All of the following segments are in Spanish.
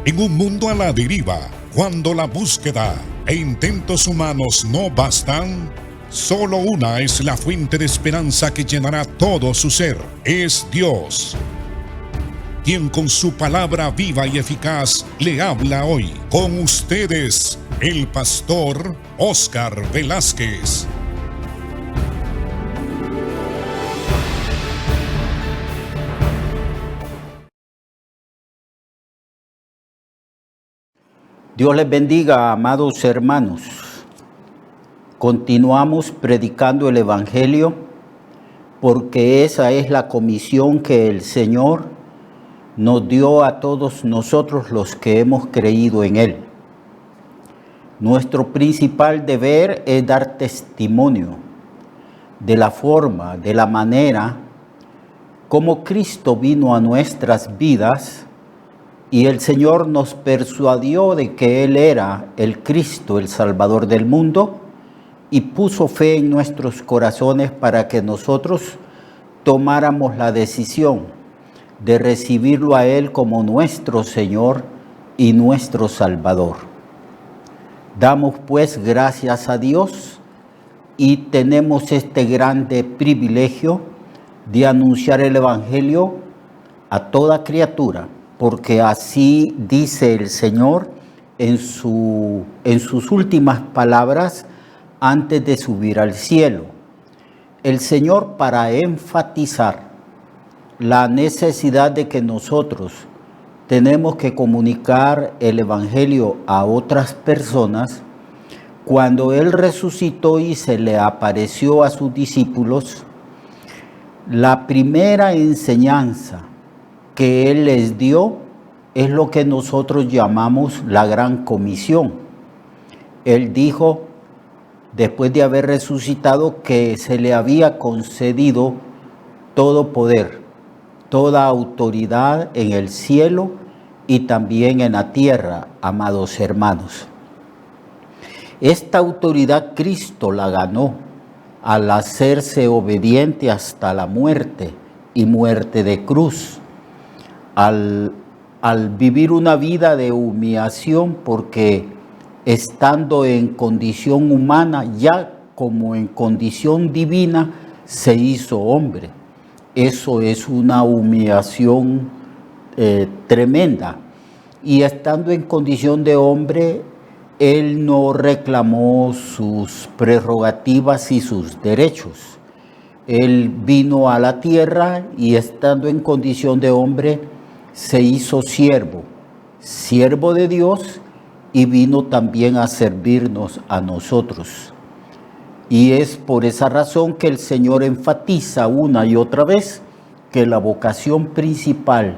En un mundo a la deriva, cuando la búsqueda e intentos humanos no bastan, solo una es la fuente de esperanza que llenará todo su ser. Es Dios, quien con su palabra viva y eficaz le habla hoy. Con ustedes, el pastor Óscar Velázquez. Dios les bendiga, amados hermanos. Continuamos predicando el Evangelio porque esa es la comisión que el Señor nos dio a todos nosotros los que hemos creído en Él. Nuestro principal deber es dar testimonio de la forma, de la manera como Cristo vino a nuestras vidas. Y el Señor nos persuadió de que Él era el Cristo, el Salvador del mundo, y puso fe en nuestros corazones para que nosotros tomáramos la decisión de recibirlo a Él como nuestro Señor y nuestro Salvador. Damos pues gracias a Dios y tenemos este grande privilegio de anunciar el Evangelio a toda criatura, porque así dice el Señor en sus últimas palabras antes de subir al cielo. El Señor, para enfatizar la necesidad de que nosotros tenemos que comunicar el Evangelio a otras personas, cuando Él resucitó y se le apareció a sus discípulos, la primera enseñanza que Él les dio es lo que nosotros llamamos la gran comisión. Él dijo, después de haber resucitado, que se le había concedido todo poder, toda autoridad en el cielo y también en la tierra, amados hermanos. Esta autoridad Cristo la ganó al hacerse obediente hasta la muerte y muerte de cruz. Al vivir una vida de humillación, porque estando en condición humana, ya como en condición divina, se hizo hombre. Eso es una humillación tremenda. Y estando en condición de hombre, Él no reclamó sus prerrogativas y sus derechos. Él vino a la tierra y estando en condición de hombre, se hizo siervo de Dios, y vino también a servirnos a nosotros. Y es por esa razón que el Señor enfatiza una y otra vez que la vocación principal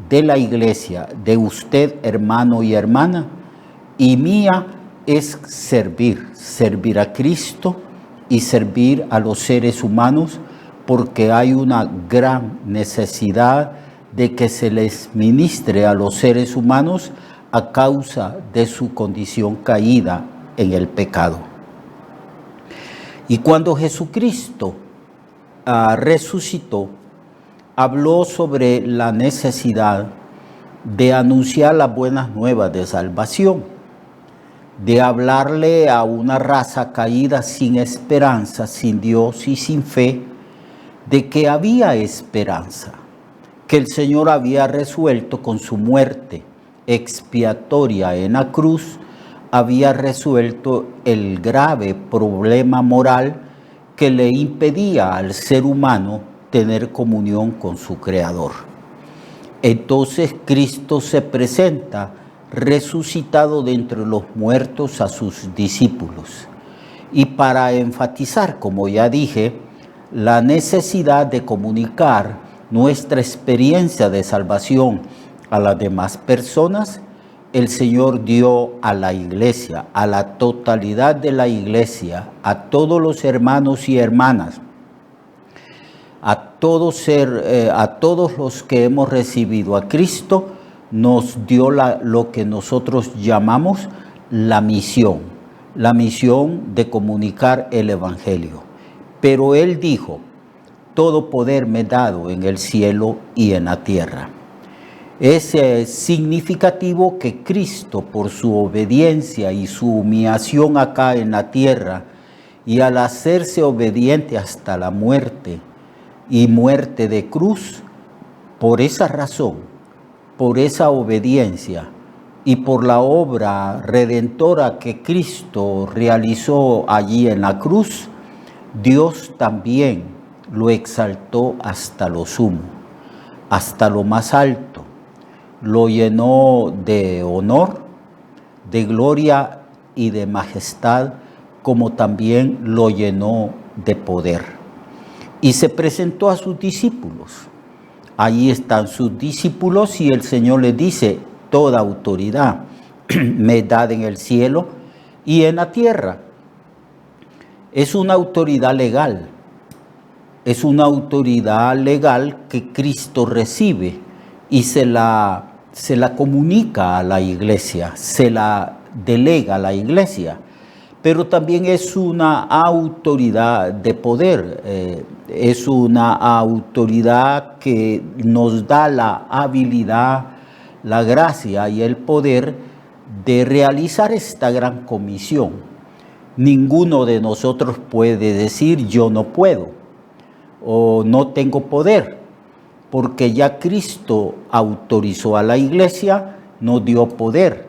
de la iglesia, de usted, hermano y hermana, y mía, es servir a Cristo y servir a los seres humanos, porque hay una gran necesidad de que se les ministre a los seres humanos a causa de su condición caída en el pecado. Y cuando Jesucristo resucitó, habló sobre la necesidad de anunciar las buenas nuevas de salvación, de hablarle a una raza caída sin esperanza, sin Dios y sin fe, de que había esperanza, que el Señor había resuelto con su muerte expiatoria en la cruz, había resuelto el grave problema moral que le impedía al ser humano tener comunión con su Creador. Entonces Cristo se presenta resucitado de entre los muertos a sus discípulos. Y para enfatizar, como ya dije, la necesidad de comunicar nuestra experiencia de salvación a las demás personas, el Señor dio a la iglesia, a la totalidad de la iglesia, a todos los hermanos y hermanas, a todos los que hemos recibido a Cristo, nos dio lo que nosotros llamamos la misión de comunicar el Evangelio. Pero Él dijo, todo poder me es dado en el cielo y en la tierra. Es significativo que Cristo, por su obediencia y su humillación acá en la tierra, y al hacerse obediente hasta la muerte y muerte de cruz, por esa razón, por esa obediencia y por la obra redentora que Cristo realizó allí en la cruz, Dios también lo exaltó hasta lo sumo, hasta lo más alto. Lo llenó de honor, de gloria y de majestad, como también lo llenó de poder. Y se presentó a sus discípulos. Allí están sus discípulos y el Señor les dice: toda autoridad me es dada en el cielo y en la tierra. Es una autoridad legal. Es una autoridad legal que Cristo recibe y se la comunica a la iglesia, se la delega a la iglesia. Pero también es una autoridad de poder, es una autoridad que nos da la habilidad, la gracia y el poder de realizar esta gran comisión. Ninguno de nosotros puede decir yo no puedo o no tengo poder, porque ya Cristo autorizó a la iglesia, nos dio poder.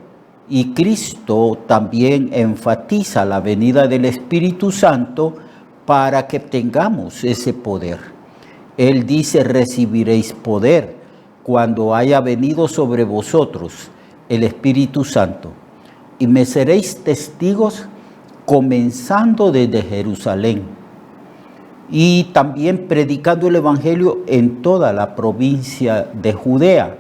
Y Cristo también enfatiza la venida del Espíritu Santo para que tengamos ese poder. Él dice: recibiréis poder cuando haya venido sobre vosotros el Espíritu Santo, y me seréis testigos comenzando desde Jerusalén y también predicando el Evangelio en toda la provincia de Judea.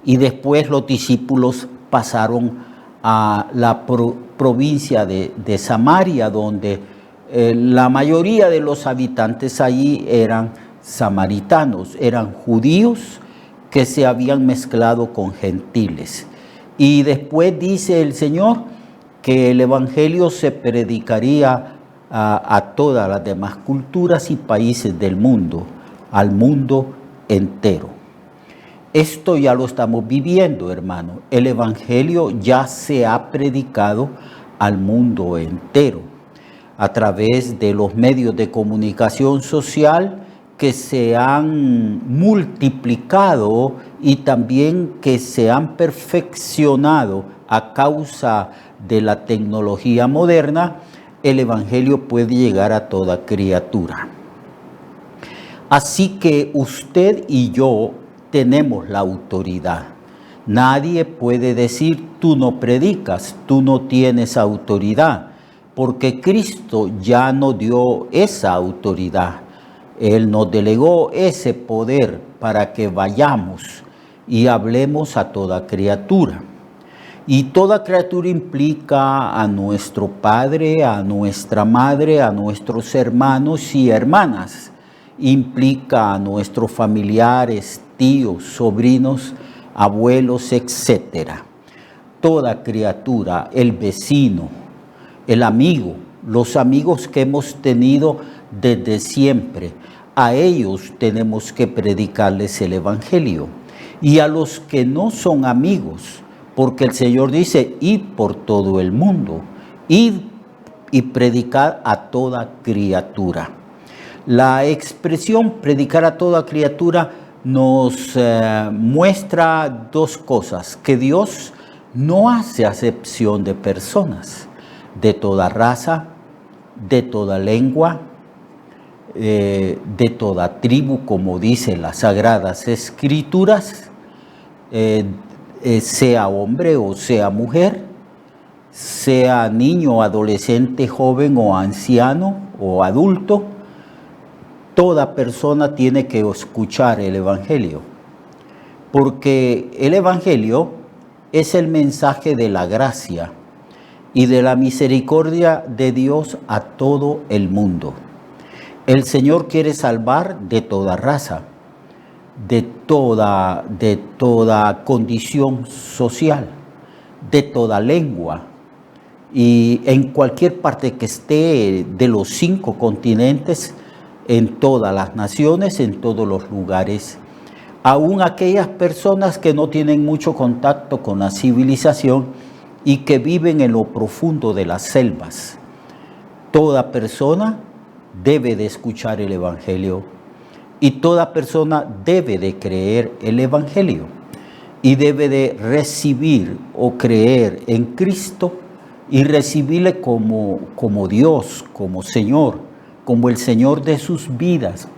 Y después los discípulos pasaron a la provincia de Samaria, donde la mayoría de los habitantes allí eran samaritanos, eran judíos que se habían mezclado con gentiles. Y después dice el Señor que el Evangelio se predicaría a todas las demás culturas y países del mundo, al mundo entero. Esto ya lo estamos viviendo, hermano. El Evangelio ya se ha predicado al mundo entero a través de los medios de comunicación social que se han multiplicado y también que se han perfeccionado a causa de la tecnología moderna. El Evangelio puede llegar a toda criatura. Así que usted y yo tenemos la autoridad. Nadie puede decir tú no predicas, tú no tienes autoridad, porque Cristo ya nos dio esa autoridad. Él nos delegó ese poder para que vayamos y hablemos a toda criatura. Y toda criatura implica a nuestro padre, a nuestra madre, a nuestros hermanos y hermanas. Implica a nuestros familiares, tíos, sobrinos, abuelos, etc. Toda criatura, el vecino, el amigo, los amigos que hemos tenido desde siempre, a ellos tenemos que predicarles el Evangelio. Y a los que no son amigos, porque el Señor dice: id por todo el mundo, id y predicad a toda criatura. La expresión predicar a toda criatura nos muestra dos cosas: que Dios no hace acepción de personas, de toda raza, de toda lengua, de toda tribu, como dicen las Sagradas Escrituras, sea hombre o sea mujer, sea niño, adolescente, joven o anciano o adulto. Toda persona tiene que escuchar el Evangelio, porque el Evangelio es el mensaje de la gracia y de la misericordia de Dios a todo el mundo. El Señor quiere salvar de toda raza, de toda condición social, de toda lengua, y en cualquier parte que esté de los 5 continentes, en todas las naciones, en todos los lugares. aún aquellas personas que no tienen mucho contacto con la civilización y que viven en lo profundo de las selvas. Toda persona debe de escuchar el Evangelio y toda persona debe de creer el Evangelio y debe de recibir o creer en Cristo y recibirle como Dios, como Señor, como el Señor de sus vidas,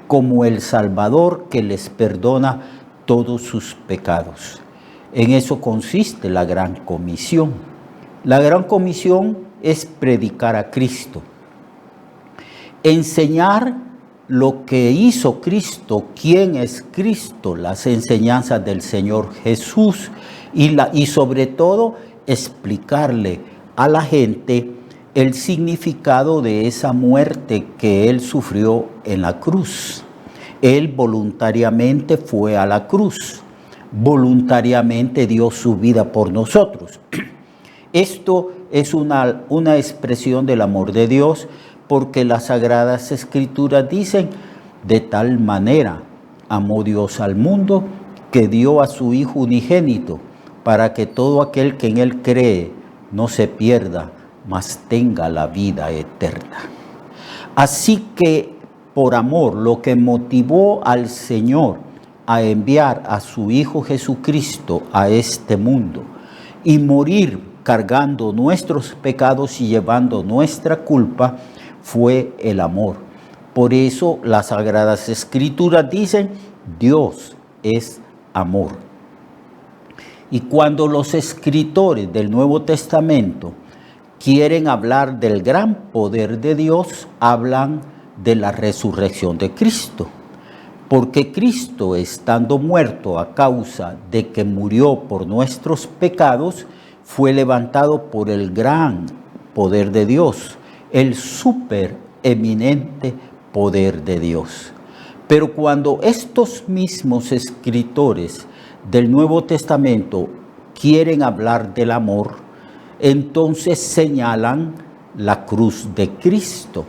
como el Salvador que les perdona todos sus pecados. En eso consiste la Gran Comisión. La Gran Comisión es predicar a Cristo, enseñar lo que hizo Cristo, quién es Cristo, las enseñanzas del Señor Jesús y sobre todo explicarle a la gente el significado de esa muerte que Él sufrió en la cruz. Él voluntariamente fue a la cruz, voluntariamente dio su vida por nosotros. Esto es una expresión del amor de Dios, porque las Sagradas Escrituras dicen: de tal manera amó Dios al mundo que dio a su Hijo unigénito, para que todo aquel que en Él cree no se pierda, mas tenga la vida eterna. Así que por amor, lo que motivó al Señor a enviar a su Hijo Jesucristo a este mundo y morir cargando nuestros pecados y llevando nuestra culpa, fue el amor. Por eso las Sagradas Escrituras dicen: Dios es amor. Y cuando los escritores del Nuevo Testamento quieren hablar del gran poder de Dios, hablan de la resurrección de Cristo. Porque Cristo, estando muerto a causa de que murió por nuestros pecados, fue levantado por el gran poder de Dios, el supereminente poder de Dios. Pero cuando estos mismos escritores del Nuevo Testamento quieren hablar del amor, entonces señalan la cruz de Cristo.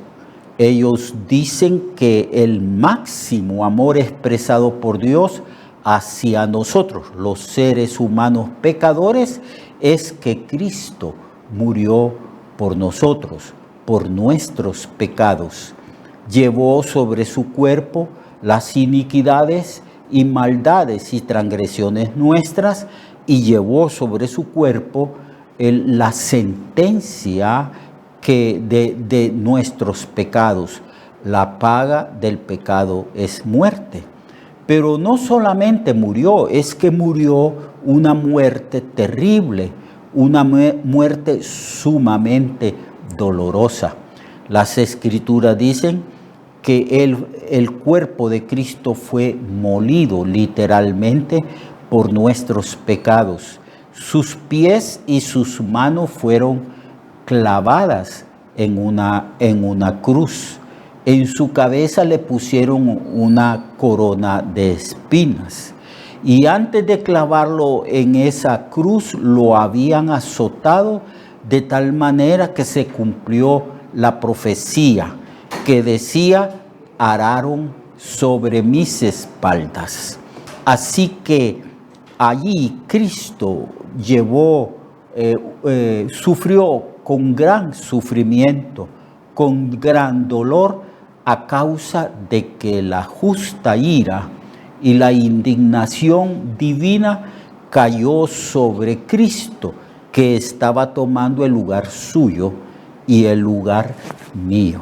Ellos dicen que el máximo amor expresado por Dios hacia nosotros, los seres humanos pecadores, es que Cristo murió por nosotros, por nuestros pecados. Llevó sobre su cuerpo las iniquidades y maldades y transgresiones nuestras, y llevó sobre su cuerpo la sentencia de nuestros pecados. La paga del pecado es muerte. Pero no solamente murió, es que murió una muerte terrible, una muerte sumamente dolorosa. Las Escrituras dicen que el cuerpo de Cristo fue molido literalmente por nuestros pecados. Sus pies y sus manos fueron clavadas en una cruz. En su cabeza le pusieron una corona de espinas. Y antes de clavarlo en esa cruz, lo habían azotado de tal manera que se cumplió la profecía que decía: araron sobre mis espaldas. Así que allí Cristo sufrió con gran sufrimiento, con gran dolor, a causa de que la justa ira y la indignación divina cayó sobre Cristo, que estaba tomando el lugar suyo y el lugar mío.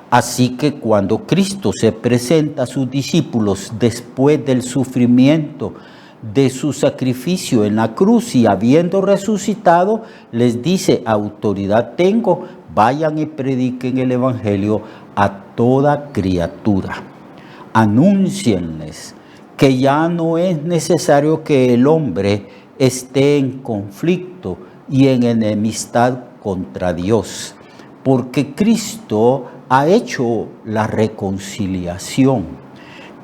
Así que cuando Cristo se presenta a sus discípulos después del sufrimiento de su sacrificio en la cruz y habiendo resucitado, les dice: autoridad tengo, vayan y prediquen el Evangelio a toda criatura. Anúncienles que ya no es necesario que el hombre esté en conflicto y en enemistad contra Dios, porque Cristo ha hecho la reconciliación.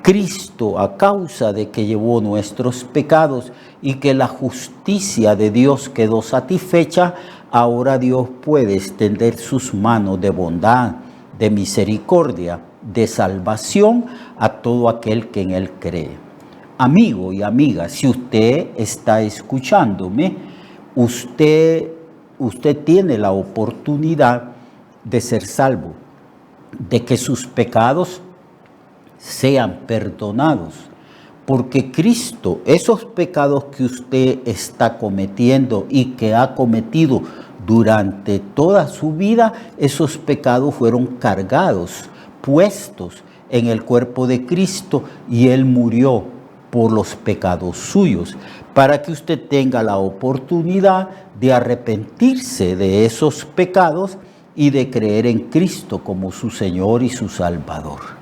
Cristo, a causa de que llevó nuestros pecados y que la justicia de Dios quedó satisfecha, ahora Dios puede extender sus manos de bondad, de misericordia, de salvación a todo aquel que en Él cree. amigo y amiga, si usted está escuchándome, usted tiene la oportunidad de ser salvo, de que sus pecados sean perdonados. Porque Cristo, esos pecados que usted está cometiendo y que ha cometido durante toda su vida, esos pecados fueron cargados, puestos en el cuerpo de Cristo, y Él murió por los pecados suyos, para que usted tenga la oportunidad de arrepentirse de esos pecados y de creer en Cristo como su Señor y su Salvador.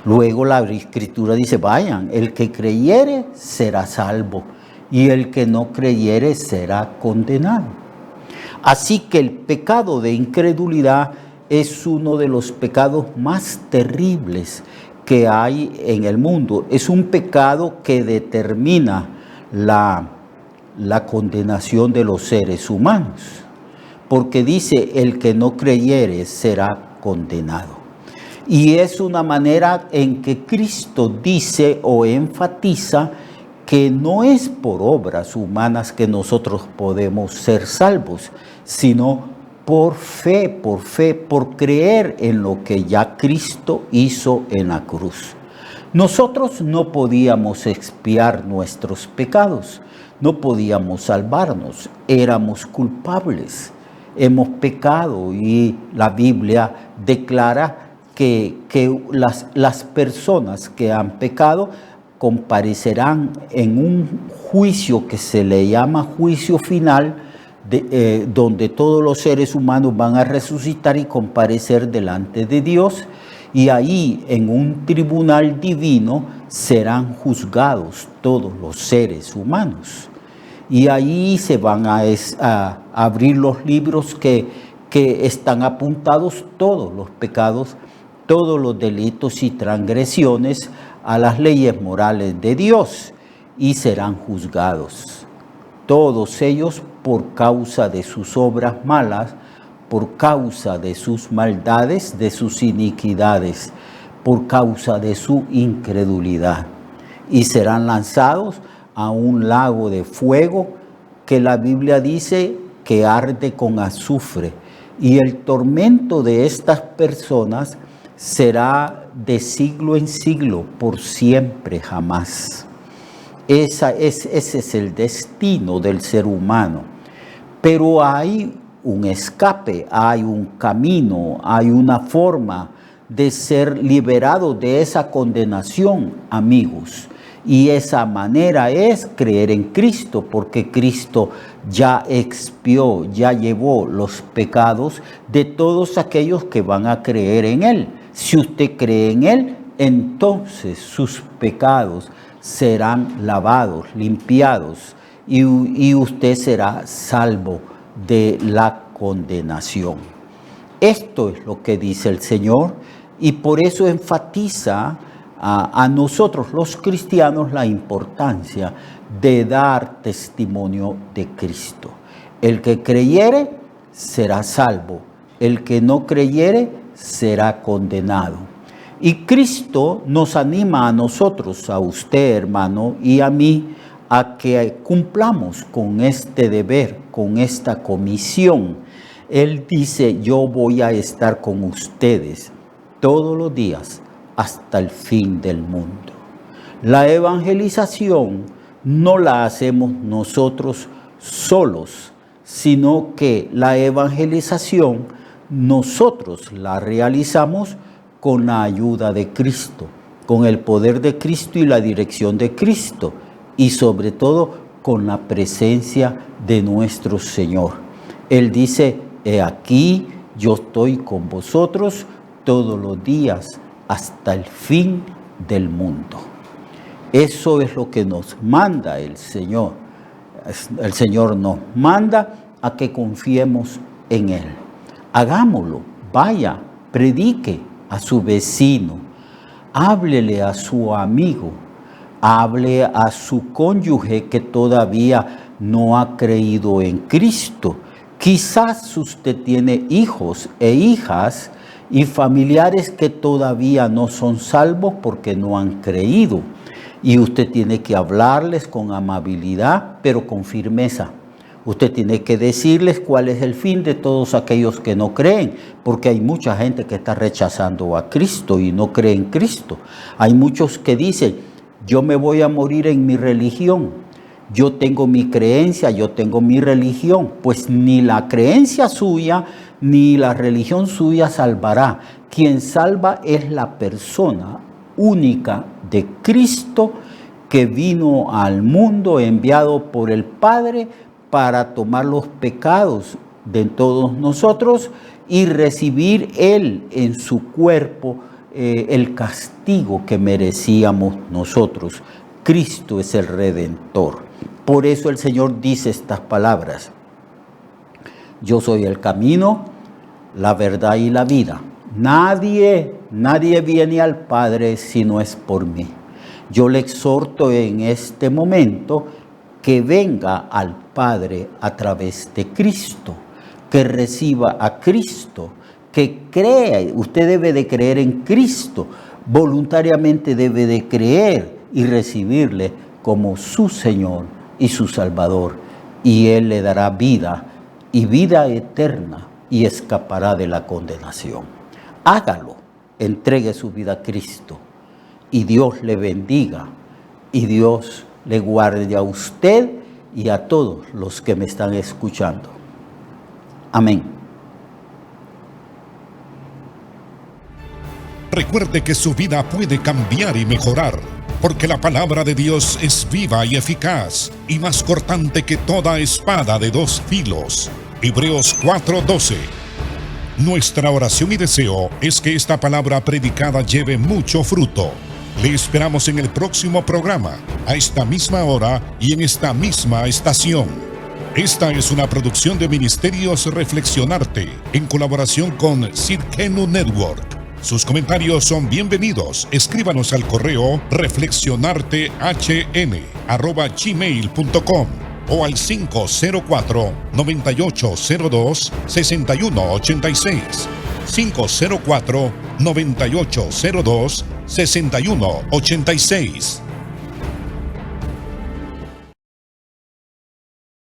Luego la Escritura dice, vayan, el que creyere será salvo, y el que no creyere será condenado. Así que el pecado de incredulidad es uno de los pecados más terribles que hay en el mundo. Es un pecado que determina la condenación de los seres humanos, porque dice, el que no creyere será condenado. Y es una manera en que Cristo dice o enfatiza que no es por obras humanas que nosotros podemos ser salvos, sino por fe, por creer en lo que ya Cristo hizo en la cruz. Nosotros no podíamos expiar nuestros pecados, no podíamos salvarnos, éramos culpables, hemos pecado, y la Biblia declara que las personas que han pecado comparecerán en un juicio que se le llama juicio final, donde todos los seres humanos van a resucitar y comparecer delante de Dios, y ahí en un tribunal divino serán juzgados todos los seres humanos. Y ahí se van a abrir los libros que están apuntados todos los pecados, todos los delitos y transgresiones a las leyes morales de Dios, y serán juzgados. Todos ellos por causa de sus obras malas, por causa de sus maldades, de sus iniquidades, por causa de su incredulidad. Y serán lanzados a un lago de fuego que la Biblia dice que arde con azufre. Y el tormento de estas personas será de siglo en siglo, por siempre jamás. Ese es el destino del ser humano. Pero hay un escape, hay un camino, hay una forma de ser liberado de esa condenación, amigos. Y esa manera es creer en Cristo, porque Cristo ya expió, ya llevó los pecados de todos aquellos que van a creer en Él. Si usted cree en Él, entonces sus pecados serán lavados, limpiados, y usted será salvo de la condenación. Esto es lo que dice el Señor, y por eso enfatiza a nosotros los cristianos la importancia de dar testimonio de Cristo. El que creyere será salvo, el que no creyere será condenado. Y Cristo nos anima a nosotros, a usted, hermano, y a mí, a que cumplamos con este deber, con esta comisión. Él dice, yo voy a estar con ustedes todos los días hasta el fin del mundo. La evangelización no la hacemos nosotros solos, sino que la evangelización nosotros la realizamos con la ayuda de Cristo, con el poder de Cristo y la dirección de Cristo, y sobre todo con la presencia de nuestro Señor. Él dice, he aquí, yo estoy con vosotros todos los días hasta el fin del mundo. Eso es lo que nos manda el Señor. El Señor nos manda a que confiemos en Él. Hagámoslo, vaya, predique a su vecino, háblele a su amigo, hable a su cónyuge que todavía no ha creído en Cristo. Quizás usted tiene hijos e hijas y familiares que todavía no son salvos porque no han creído. Y usted tiene que hablarles con amabilidad, pero con firmeza. Usted tiene que decirles cuál es el fin de todos aquellos que no creen, porque hay mucha gente que está rechazando a Cristo y no cree en Cristo. Hay muchos que dicen, yo me voy a morir en mi religión, yo tengo mi creencia, yo tengo mi religión. Pues ni la creencia suya ni la religión suya salvará. Quien salva es la persona única de Cristo, que vino al mundo enviado por el Padre para tomar los pecados de todos nosotros y recibir Él en su cuerpo el castigo que merecíamos nosotros. Cristo es el Redentor. Por eso el Señor dice estas palabras: yo soy el camino, la verdad y la vida. Nadie viene al Padre si no es por mí. Yo le exhorto en este momento que venga al Padre a través de Cristo, que reciba a Cristo, que crea. Usted debe de creer en Cristo, voluntariamente debe de creer y recibirle como su Señor y su Salvador, y Él le dará vida y vida eterna y escapará de la condenación. Hágalo, entregue su vida a Cristo y Dios le bendiga y Dios le guarde a usted y a todos los que me están escuchando. Amén. Recuerde que su vida puede cambiar y mejorar, porque la palabra de Dios es viva y eficaz y más cortante que toda espada de dos filos. Hebreos 4:12. Nuestra oración y deseo es que esta palabra predicada lleve mucho fruto. Le esperamos en el próximo programa, a esta misma hora y en esta misma estación. Esta es una producción de Ministerios Reflexionarte, en colaboración con Sirkenu Network. Sus comentarios son bienvenidos. Escríbanos al correo reflexionartehn@gmail.com o al 504-9802-6186. 504-9802-6186.